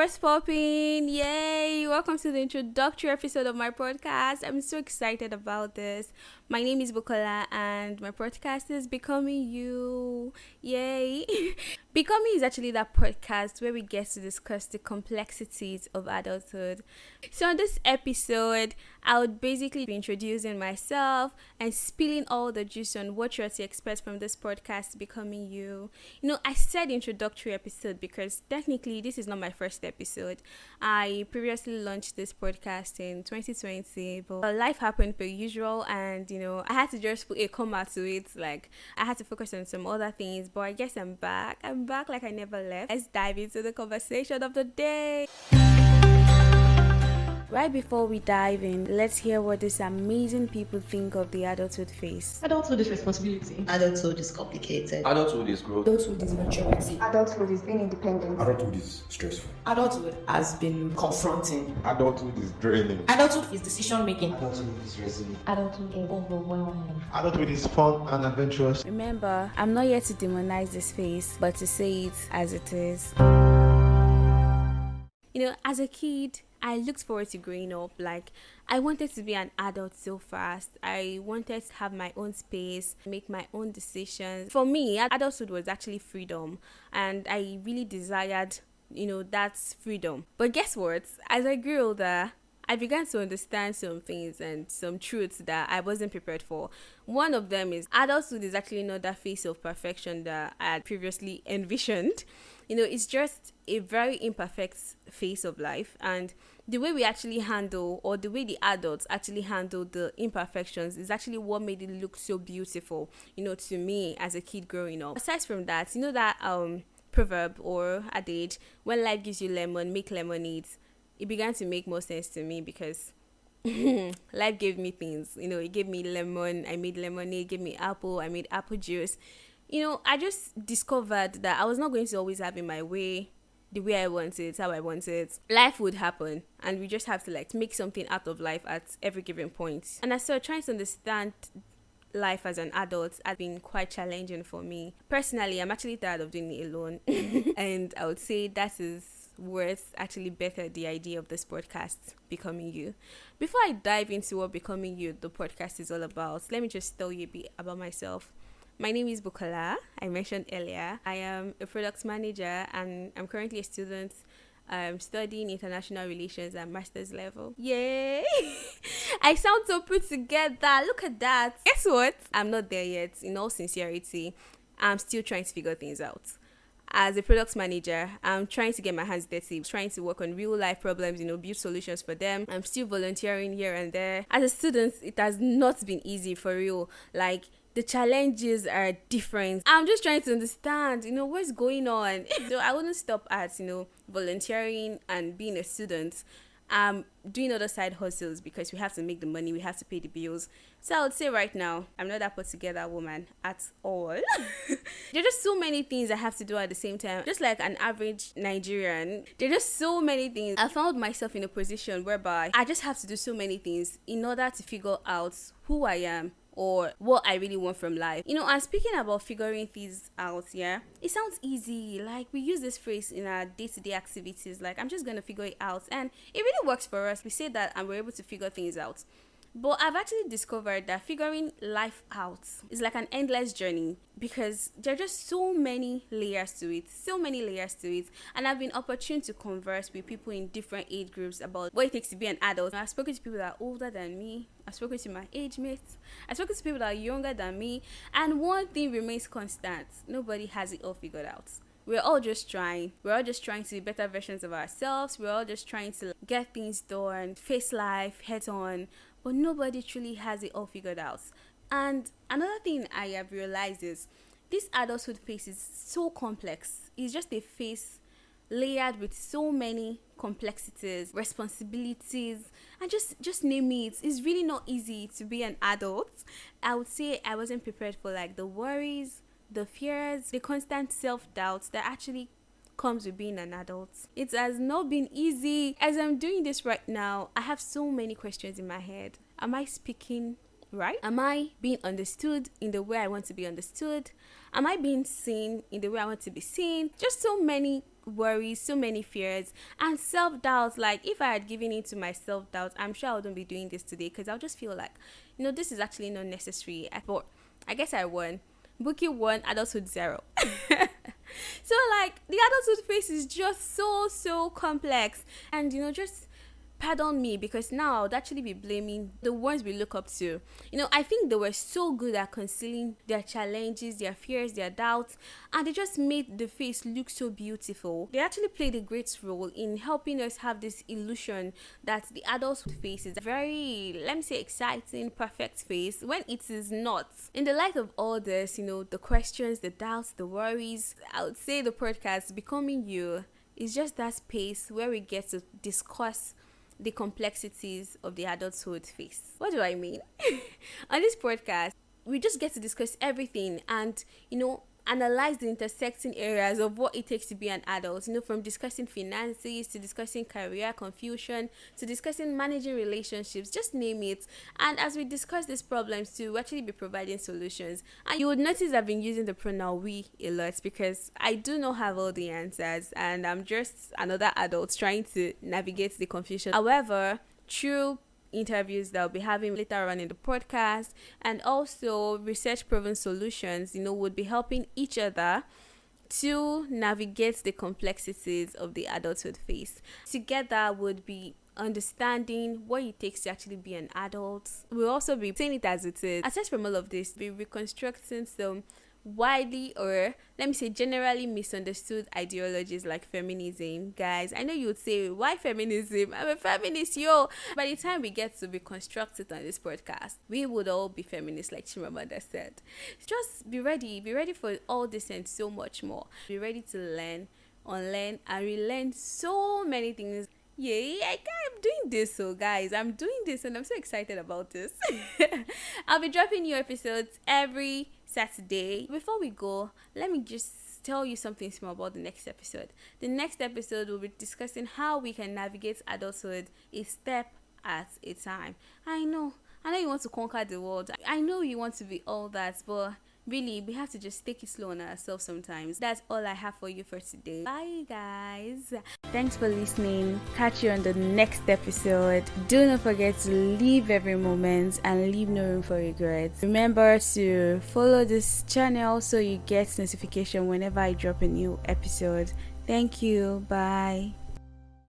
what's popping? Yay! Welcome to the introductory episode of my podcast. I'm so excited about this. My name is Bukola and my podcast is Becoming You. Yay! Becoming is actually that podcast where we get to discuss the complexities of adulthood. So on this episode, I would basically be introducing myself and spilling all the juice on what you're to expect from this podcast, Becoming You. I said introductory episode because technically this is not my first episode. I previously launched this podcast in 2020, but life happened per usual, and I had to just put a comma to it. Like, I had to focus on some other things, but I guess I'm back like I never left. Let's dive into the conversation of the day. Right before we dive in, let's hear what these amazing people think of the adulthood phase. Adulthood is responsibility. Adulthood is complicated. Adulthood is growth. Adulthood is maturity. Adulthood is being independent. Adulthood is stressful. Adulthood has been confronting. Adulthood is draining. Adulthood is decision making. Adulthood is resilient. Adulthood is overwhelming. Adulthood is fun and adventurous. Remember, I'm not here to demonize this phase, but to say it as it is. As a kid, I looked forward to growing up. Like, I wanted to be an adult so fast. I wanted to have my own space, make my own decisions. For me, adulthood was actually freedom, and I really desired, that's freedom. But guess what? As I grew older, I began to understand some things and some truths that I wasn't prepared for. One of them is adulthood is actually not that phase of perfection that I had previously envisioned. It's just a very imperfect phase of life, and the way we actually handle, or the way the adults actually handle the imperfections, is actually what made it look so beautiful, to me as a kid growing up. Aside from that, that proverb or adage, when life gives you lemon, make lemonade. It began to make more sense to me because life gave me things. It gave me lemon, I made lemonade. It gave me apple, I made apple juice. I just discovered that I was not going to always have it my way, the way I want it, how I want it. Life would happen, and we just have to make something out of life at every given point. And I started trying to understand life as an adult has been quite challenging for me. Personally, I'm actually tired of doing it alone. And I would say that is worth actually better the idea of this podcast, Becoming You. Before I dive into what Becoming You, the podcast, is all about, let me just tell you a bit about myself. My name is Bukola. I mentioned earlier. I am a product manager and I'm currently a student studying international relations at master's level. Yay! I sound so put together. Look at that. Guess what? I'm not there yet. In all sincerity, I'm still trying to figure things out. As a product manager, I'm trying to get my hands dirty, trying to work on real life problems, build solutions for them. I'm still volunteering here and there. As a student, it has not been easy, for real. The challenges are different. I'm just trying to understand, what's going on. So I wouldn't stop at, volunteering and being a student. Doing other side hustles because we have to make the money, we have to pay the bills. So I would say right now, I'm not that put together woman at all. There are just so many things I have to do at the same time. Just like an average Nigerian, there are just so many things. I found myself in a position whereby I just have to do so many things in order to figure out who I am or what I really want from life. And speaking about figuring things out, it sounds easy. We use this phrase in our day-to-day activities, I'm just gonna figure it out, and it really works for us. We say that and we're able to figure things out. But I've actually discovered that figuring life out is like an endless journey because there are just so many layers to it. And I've been opportune to converse with people in different age groups about what it takes to be an adult. I've spoken to people that are older than me. I've spoken to my age mates. I've spoken to people that are younger than me. And one thing remains constant. Nobody has it all figured out. We're all just trying. We're all just trying to be better versions of ourselves. We're all just trying to get things done, face life head on. But nobody truly has it all figured out. And another thing I have realized is this adulthood phase is so complex. It's just a phase layered with so many complexities, responsibilities, and just name it. It's really not easy to be an adult. I would say I wasn't prepared for the worries, the fears, the constant self-doubt that actually comes with being an adult. It has not been easy. As I'm doing this right now, I have so many questions in my head. Am I speaking right? Am I being understood in the way I want to be understood? Am I being seen in the way I want to be seen? Just so many worries, so many fears, and self-doubt. Like, if I had given in to my self-doubt, I'm sure I wouldn't be doing this today, because I'll just feel like, this is actually not necessary. But I guess I won. Buki won, adulthood 0. So, like, the adulthood phase is just so complex. And, just pardon me, because now I would actually be blaming the ones we look up to. I think they were so good at concealing their challenges, their fears, their doubts, and they just made the face look so beautiful. They actually played a great role in helping us have this illusion that the adulthood face is a very, let me say, exciting, perfect face, when it is not. In the light of all this, the questions, the doubts, the worries, I would say the podcast Becoming You is just that space where we get to discuss the complexities of the adulthood phase. What do I mean? On this podcast, we just get to discuss everything and, analyze the intersecting areas of what it takes to be an adult, from discussing finances to discussing career confusion to discussing managing relationships, just name it. And as we discuss these problems too, we'll actually be providing solutions. And you would notice I've been using the pronoun we a lot, because I do not have all the answers and I'm just another adult trying to navigate the confusion. However, through interviews that I'll be having later on in the podcast, and also research proven solutions, would be helping each other to navigate the complexities of the adulthood phase. Together would be understanding what it takes to actually be an adult. We'll also be saying it as it is. Aside from all of this, be reconstructing some widely, or let me say generally, misunderstood ideologies like feminism. Guys, I know you would say, why feminism? I'm a feminist, yo. By the time we get to be constructed on this podcast, we would all be feminists, like Chimamanda said. Just be ready for all this and so much more. Be ready to learn, unlearn, and relearn so many things. I'm doing this, so guys, I'm doing this and I'm so excited about this. I'll be dropping new episodes every Saturday. Before we go, let me just tell you something small about the next episode. The next episode will be discussing how we can navigate adulthood a step at a time. I know you want to conquer the world. I know you want to be all that, but really, we have to just take it slow on ourselves sometimes. That's all I have for you for today. Bye, guys. Thanks for listening. Catch you on the next episode. Do not forget to live every moment and leave no room for regrets. Remember to follow this channel so you get notification whenever I drop a new episode. Thank you. Bye.